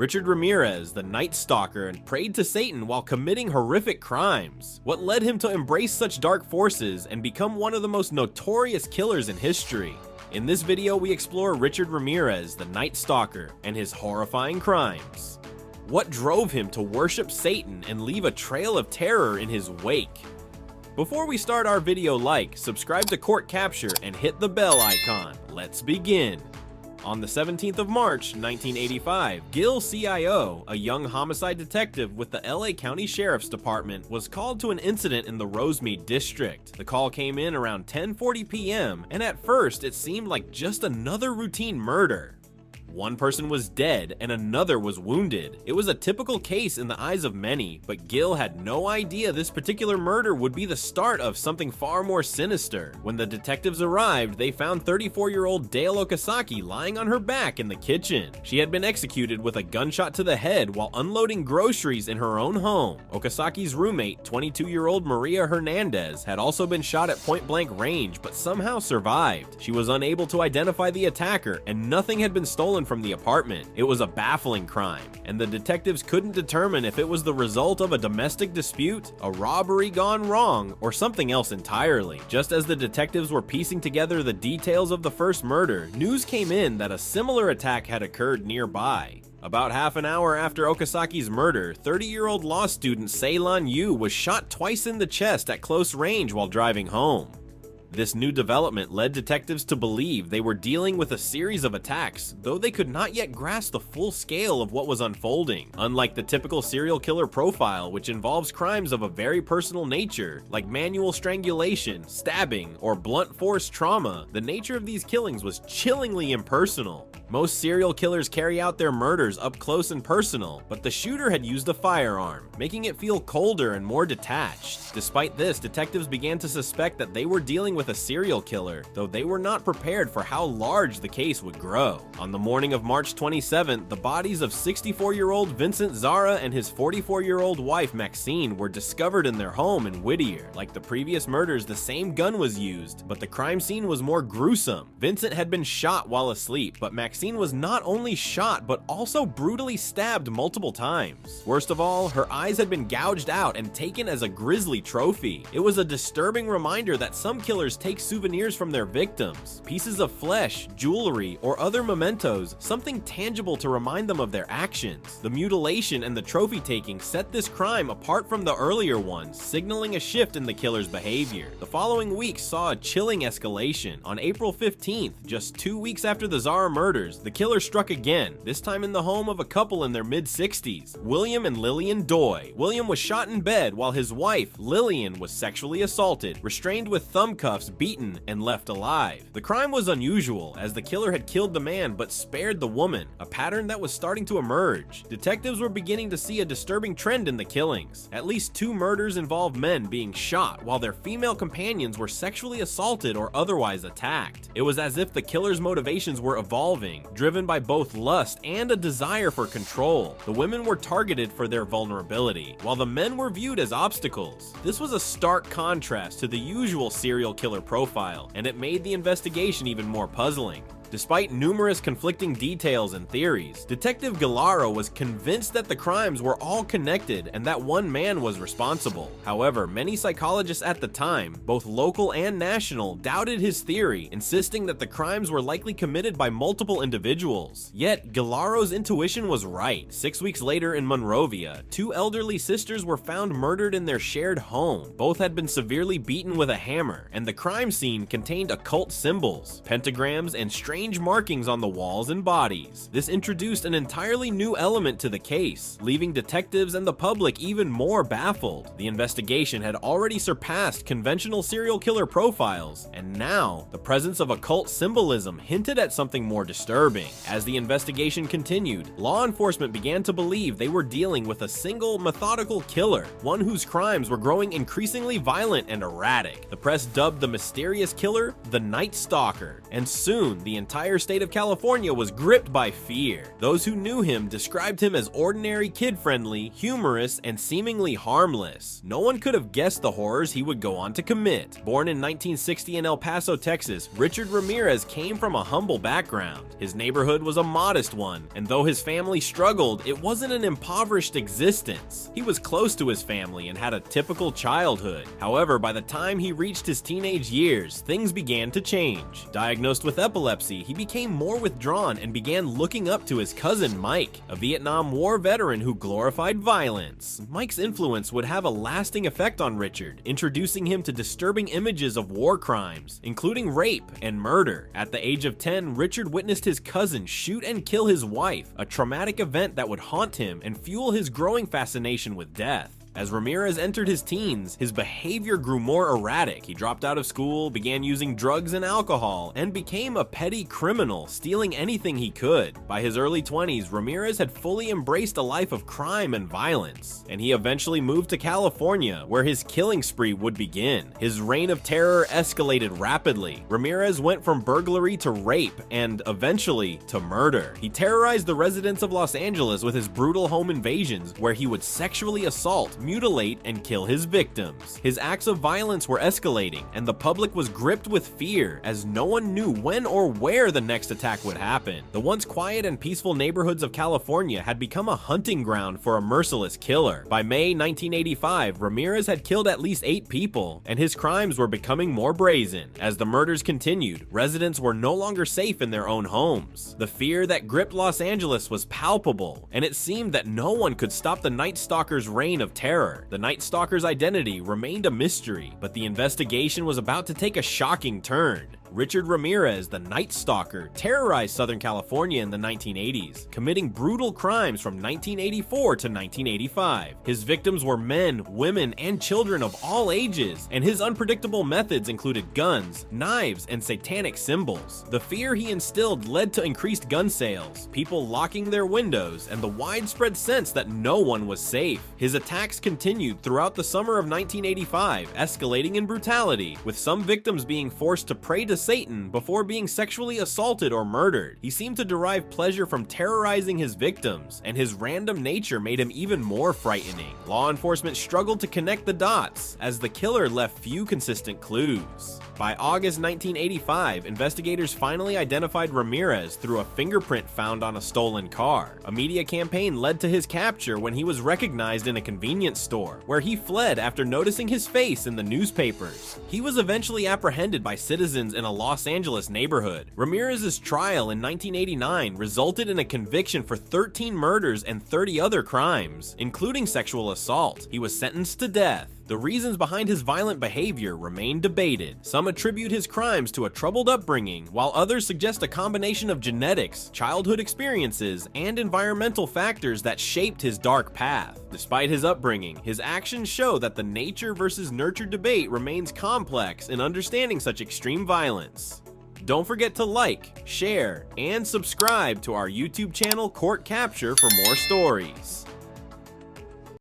Richard Ramirez, the Night Stalker, and prayed to Satan while committing horrific crimes. What led him to embrace such dark forces and become one of the most notorious killers in history? In this video, we explore Richard Ramirez, the Night Stalker, and his horrifying crimes. What drove him to worship Satan and leave a trail of terror in his wake? Before we start our video, subscribe to Court Capture, and hit the bell icon. Let's begin. On the 17th of March, 1985, Gil CIO, a young homicide detective with the LA County Sheriff's Department, was called to an incident in the Rosemead district. The call came in around 10:40 p.m., and at first it seemed like just another routine murder. One person was dead and another was wounded. It was a typical case in the eyes of many, but Gil had no idea this particular murder would be the start of something far more sinister. When the detectives arrived, they found 34-year-old Dale Okazaki lying on her back in the kitchen. She had been executed with a gunshot to the head while unloading groceries in her own home. Okazaki's roommate, 22-year-old Maria Hernandez, had also been shot at point-blank range but somehow survived. She was unable to identify the attacker, and nothing had been stolen from the apartment. It was a baffling crime, and the detectives couldn't determine if it was the result of a domestic dispute, a robbery gone wrong, or something else entirely. Just as the detectives were piecing together the details of the first murder, news came in that a similar attack had occurred nearby. About half an hour after Okazaki's murder, 30-year-old law student Ceylon Yu was shot twice in the chest at close range while driving home. This new development led detectives to believe they were dealing with a series of attacks, though they could not yet grasp the full scale of what was unfolding. Unlike the typical serial killer profile, which involves crimes of a very personal nature, like manual strangulation, stabbing, or blunt force trauma, the nature of these killings was chillingly impersonal. Most serial killers carry out their murders up close and personal, but the shooter had used a firearm, making it feel colder and more detached. Despite this, detectives began to suspect that they were dealing with a serial killer, though they were not prepared for how large the case would grow. On the morning of March 27th, the bodies of 64-year-old Vincent Zara and his 44-year-old wife Maxine were discovered in their home in Whittier. Like the previous murders, the same gun was used, but the crime scene was more gruesome. Vincent had been shot while asleep, but Maxine was not only shot, but also brutally stabbed multiple times. Worst of all, her eyes had been gouged out and taken as a grisly trophy. It was a disturbing reminder that some killers take souvenirs from their victims, pieces of flesh, jewelry, or other mementos, something tangible to remind them of their actions. The mutilation and the trophy taking set this crime apart from the earlier ones, signaling a shift in the killer's behavior. The following week saw a chilling escalation. On April 15th, just 2 weeks after the Zara murders, the killer struck again, this time in the home of a couple in their mid-60s, William and Lillian Doy. William was shot in bed while his wife, Lillian, was sexually assaulted, restrained with thumb cuffs, beaten, and left alive. The crime was unusual, as the killer had killed the man but spared the woman, a pattern that was starting to emerge. Detectives were beginning to see a disturbing trend in the killings. At least 2 murders involved men being shot while their female companions were sexually assaulted or otherwise attacked. It was as if the killer's motivations were evolving, driven by both lust and a desire for control. The women were targeted for their vulnerability, while the men were viewed as obstacles. This was a stark contrast to the usual serial killer profile, and it made the investigation even more puzzling. Despite numerous conflicting details and theories, Detective Gallardo was convinced that the crimes were all connected and that one man was responsible. However, many psychologists at the time, both local and national, doubted his theory, insisting that the crimes were likely committed by multiple individuals. Yet, Gallardo's intuition was right. 6 weeks later in Monrovia, 2 elderly sisters were found murdered in their shared home. Both had been severely beaten with a hammer, and the crime scene contained occult symbols, pentagrams, and strange markings on the walls and bodies. This introduced an entirely new element to the case, leaving detectives and the public even more baffled. The investigation had already surpassed conventional serial killer profiles, and now the presence of occult symbolism hinted at something more disturbing. As the investigation continued, law enforcement began to believe they were dealing with a single, methodical killer, one whose crimes were growing increasingly violent and erratic. The press dubbed the mysterious killer the Night Stalker, and soon the entire entire state of California was gripped by fear. Those who knew him described him as ordinary, kid-friendly, humorous, and seemingly harmless. No one could have guessed the horrors he would go on to commit. Born in 1960 in El Paso, Texas, Richard Ramirez came from a humble background. His neighborhood was a modest one, and though his family struggled, it wasn't an impoverished existence. He was close to his family and had a typical childhood. However, by the time he reached his teenage years, things began to change. Diagnosed with epilepsy, he became more withdrawn and began looking up to his cousin Mike, a Vietnam War veteran who glorified violence. Mike's influence would have a lasting effect on Richard, introducing him to disturbing images of war crimes, including rape and murder. At the age of 10, Richard witnessed his cousin shoot and kill his wife, a traumatic event that would haunt him and fuel his growing fascination with death. As Ramirez entered his teens, his behavior grew more erratic. He dropped out of school, began using drugs and alcohol, and became a petty criminal, stealing anything he could. By his early 20s, Ramirez had fully embraced a life of crime and violence, and he eventually moved to California, where his killing spree would begin. His reign of terror escalated rapidly. Ramirez went from burglary to rape, and eventually to murder. He terrorized the residents of Los Angeles with his brutal home invasions, where he would sexually assault, mutilate, and kill his victims. His acts of violence were escalating, and the public was gripped with fear as no one knew when or where the next attack would happen. The once quiet and peaceful neighborhoods of California had become a hunting ground for a merciless killer. By May 1985, Ramirez had killed at least 8 people, and his crimes were becoming more brazen. As the murders continued, residents were no longer safe in their own homes. The fear that gripped Los Angeles was palpable, and it seemed that no one could stop the Night Stalker's reign of terror. The Night Stalker's identity remained a mystery, but the investigation was about to take a shocking turn. Richard Ramirez, the Night Stalker, terrorized Southern California in the 1980s, committing brutal crimes from 1984 to 1985. His victims were men, women, and children of all ages, and his unpredictable methods included guns, knives, and satanic symbols. The fear he instilled led to increased gun sales, people locking their windows, and the widespread sense that no one was safe. His attacks continued throughout the summer of 1985, escalating in brutality, with some victims being forced to pray to Satan before being sexually assaulted or murdered. He seemed to derive pleasure from terrorizing his victims, and his random nature made him even more frightening. Law enforcement struggled to connect the dots, as the killer left few consistent clues. By August 1985, investigators finally identified Ramirez through a fingerprint found on a stolen car. A media campaign led to his capture when he was recognized in a convenience store, where he fled after noticing his face in the newspapers. He was eventually apprehended by citizens in a Los Angeles neighborhood. Ramirez's trial in 1989 resulted in a conviction for 13 murders and 30 other crimes, including sexual assault. He was sentenced to death. The reasons behind his violent behavior remain debated. Some attribute his crimes to a troubled upbringing, while others suggest a combination of genetics, childhood experiences, and environmental factors that shaped his dark path. Despite his upbringing, his actions show that the nature versus nurture debate remains complex in understanding such extreme violence. Don't forget to like, share, and subscribe to our YouTube channel Court Capture for more stories.